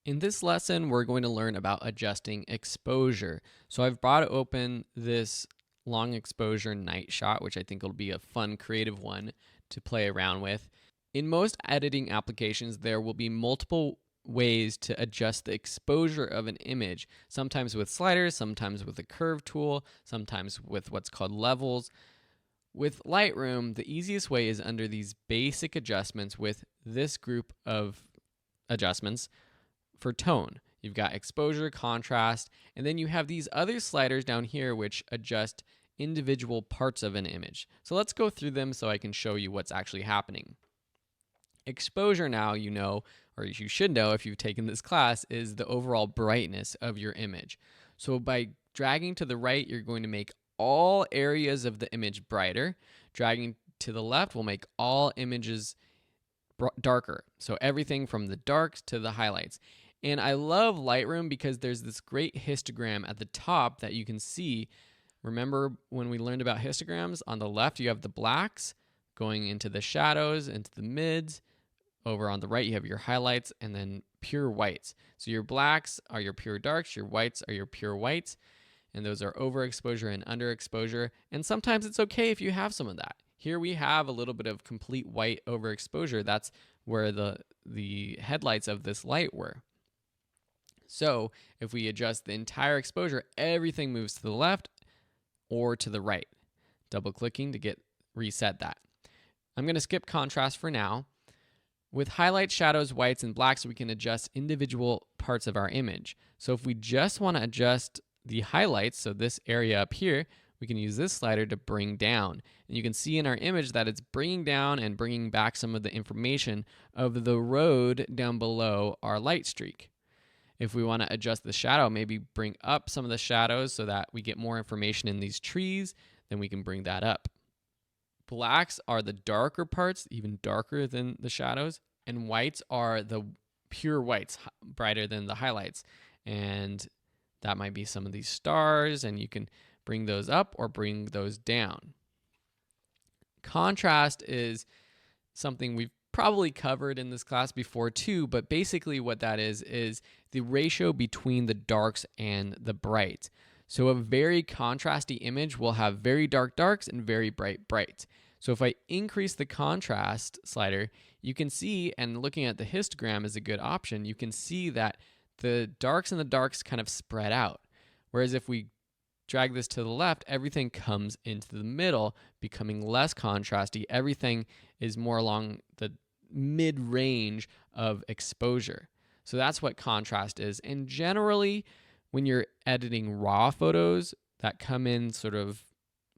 In this lesson, we're going to learn about adjusting exposure. So I've brought open this long exposure night shot, which I think will be a fun, creative one to play around with. In most editing applications, there will be multiple ways to adjust the exposure of an image, sometimes with sliders, sometimes with a curve tool, sometimes with what's called levels. With Lightroom, the easiest way is under these basic adjustments with this group of adjustments. For tone, you've got exposure, contrast, and then you have these other sliders down here which adjust individual parts of an image. So let's go through them so I can show you what's actually happening. Exposure, now you know, or you should know if you've taken this class, is the overall brightness of your image. So by dragging to the right, you're going to make all areas of the image brighter. Dragging to the left will make all images darker. So everything from the darks to the highlights. And I love Lightroom because there's this great histogram at the top that you can see. Remember when we learned about histograms? On the left, you have the blacks going into the shadows, into the mids. Over on the right, you have your highlights and then pure whites. So your blacks are your pure darks, your whites are your pure whites, and those are overexposure and underexposure. And sometimes it's okay if you have some of that. Here we have a little bit of complete white overexposure. That's where the headlights of this light were. So if we adjust the entire exposure, everything moves to the left or to the right. Double clicking to reset that. I'm going to skip contrast for now. With highlights, shadows, whites, and blacks, we can adjust individual parts of our image. So if we just want to adjust the highlights, so this area up here, we can use this slider to bring down. And you can see in our image that it's bringing down and bringing back some of the information of the road down below our light streak. If we want to adjust the shadow, maybe bring up some of the shadows so that we get more information in these trees, then we can bring that up. Blacks are the darker parts, even darker than the shadows, and whites are the pure whites, brighter than the highlights. And that might be some of these stars, and you can bring those up or bring those down. Contrast is something we've probably covered in this class before too, but basically what that is the ratio between the darks and the brights. So a very contrasty image will have very dark darks and very bright brights. So if I increase the contrast slider, you can see, and looking at the histogram is a good option, you can see that the darks and the darks kind of spread out. Whereas if we drag this to the left, everything comes into the middle, becoming less contrasty. Everything is more along the mid-range of exposure. So that's what contrast is. And generally, when you're editing raw photos that come in sort of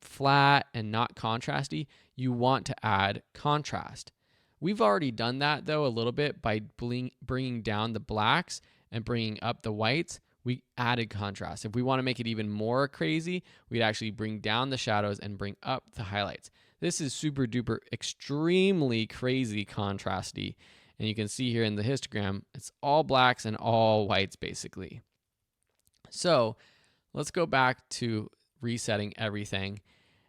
flat and not contrasty, you want to add contrast. We've already done that though a little bit by bringing down the blacks and bringing up the whites. We added contrast. If we want to make it even more crazy, we'd actually bring down the shadows and bring up the highlights. This is super duper extremely crazy contrasty. And you can see here in the histogram, it's all blacks and all whites basically. So let's go back to resetting everything.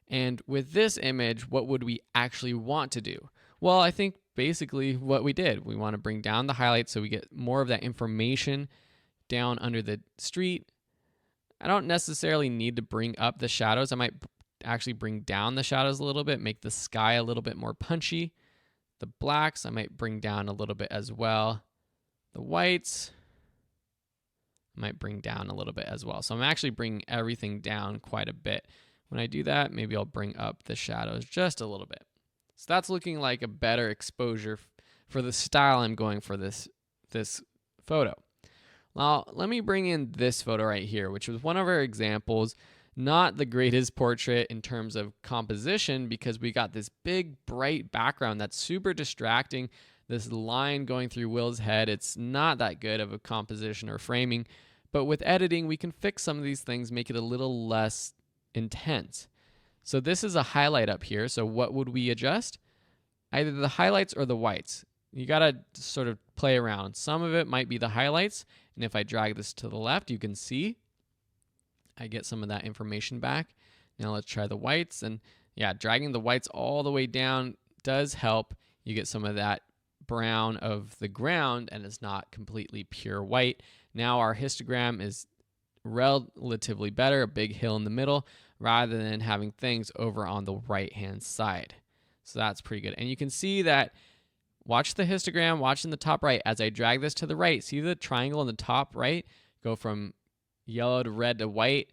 And with this image, what would we actually want to do? Well, I think basically what we did. We want to bring down the highlights so we get more of that information down under the street. I don't necessarily need to bring up the shadows. I might actually bring down the shadows a little bit, make the sky a little bit more punchy. The blacks, I might bring down a little bit as well. The whites, I might bring down a little bit as well. So I'm actually bringing everything down quite a bit. When I do that, maybe I'll bring up the shadows just a little bit. So that's looking like a better exposure for the style I'm going for this photo. Now, let me bring in this photo right here, which was one of our examples. Not the greatest portrait in terms of composition because we got this big, bright background that's super distracting. This line going through Will's head, it's not that good of a composition or framing. But with editing, we can fix some of these things, make it a little less intense. So this is a highlight up here. So what would we adjust? Either the highlights or the whites. You got to sort of play around. Some of it might be the highlights. And if I drag this to the left, you can see I get some of that information back. Now let's try the whites. And yeah, dragging the whites all the way down does help. You get some of that brown of the ground and it's not completely pure white. Now our histogram is relatively better, a big hill in the middle, rather than having things over on the right-hand side. So that's pretty good. And you can see that, watch the histogram, watch in the top right. As I drag this to the right, see the triangle in the top right go from yellow to red to white?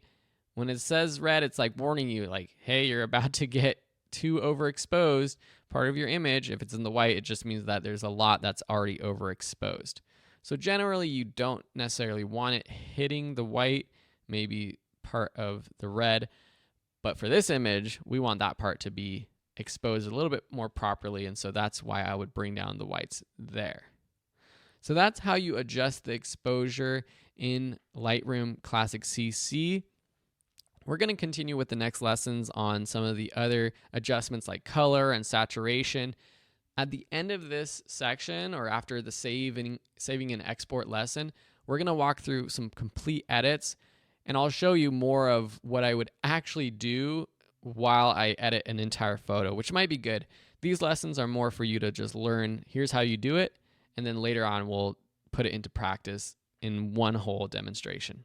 When it says red, it's like warning you, like, hey, you're about to get too overexposed part of your image. If it's in the white, it just means that there's a lot that's already overexposed. So generally, you don't necessarily want it hitting the white, maybe part of the red. But for this image, we want that part to be exposed a little bit more properly. And so that's why I would bring down the whites there. So that's how you adjust the exposure in Lightroom Classic CC. We're going to continue with the next lessons on some of the other adjustments like color and saturation. At the end of this section, or after the saving and export lesson, we're going to walk through some complete edits, and I'll show you more of what I would actually do while I edit an entire photo, which might be good. These lessons are more for you to just learn, here's how you do it, and then later on we'll put it into practice in one whole demonstration.